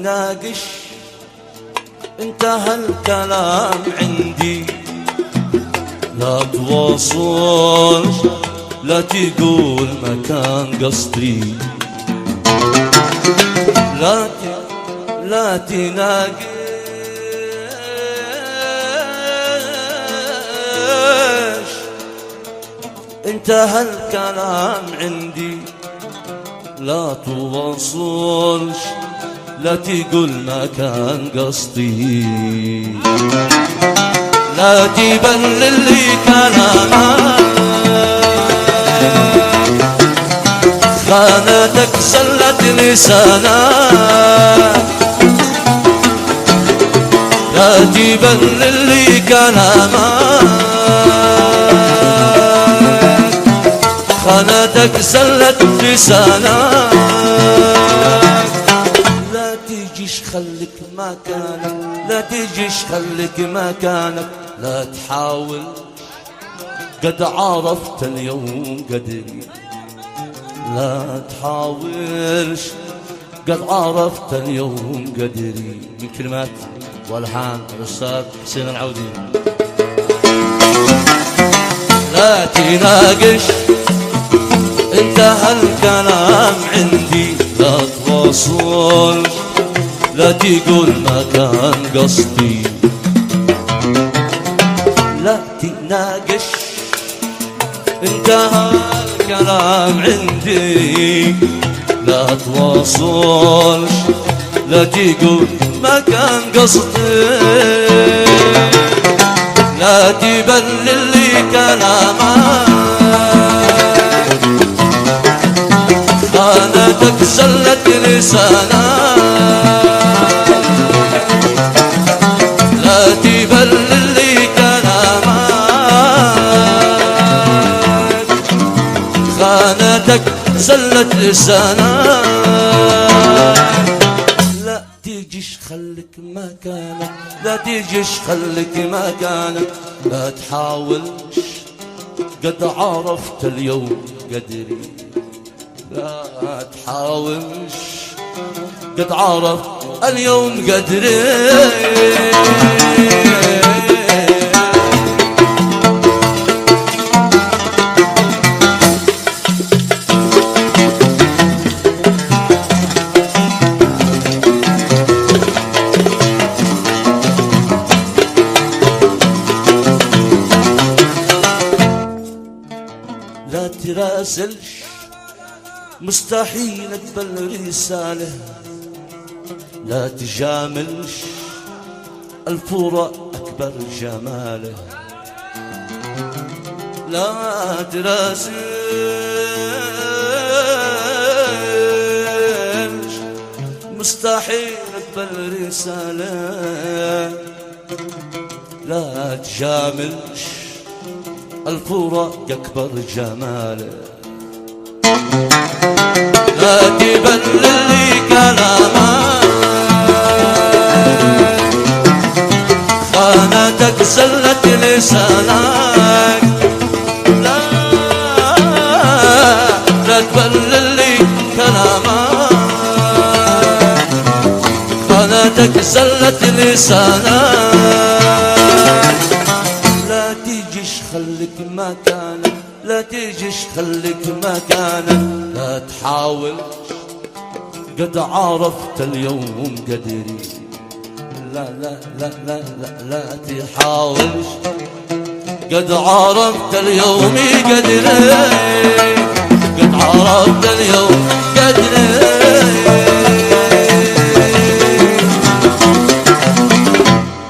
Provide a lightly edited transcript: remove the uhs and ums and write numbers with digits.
تناقش انتهى الكلام عندي، لا تواصل لا تقول ما كان قصدي، لا تناقش انتهى الكلام عندي، لا تواصلش لا تقول ما كان قصدي، لا تبلل لي كلامك خانتك سلت لسانك، لا تبلل لي كلامك خانتك زلت لسانك، لا تجيش خليك مكانك، لا تجيش خليك مكانك، لا تحاول قد عرفت اليوم قدري، لا تحاولش قد عرفت اليوم قدري. من كلمات والحان الأستاذ حسين العودي. لا تناقش انتهى الكلام عندي، لا تواصل لا تقول ما كان قصدي، لا تناقش انتهى الكلام عندي، لا تواصل لا تقول ما كان قصدي، لا تبلل لي كلامك خانتك زلت لسانك، لا تبلل لي كلامك خانتك زلت لسانك، لا تجيش خليك مكانك، لا تجيش خليك مكانك، لا تحاولش قد عرفت اليوم قدري، لا تحاولش قد عرفت اليوم قدري. لا تراسلش مستحيل تبل رسالة، لا تجاملش الفورة أكبر جماله، لا تراسلش مستحيل تبل رسالة، لا تجاملش الفورة أكبر جماله، لا تبلل لي كلامك خانتك زلت لسانك، لا تبلل لي كلامك خانتك زلت لسانك، لا تجيش خليك مكانك، لا تجيش خليك مكانك، لا تحاول قد عرفت اليوم قدري، لا لا لا لا لا لا تحاولش قد عرفت اليوم قدري، قد عرفت اليوم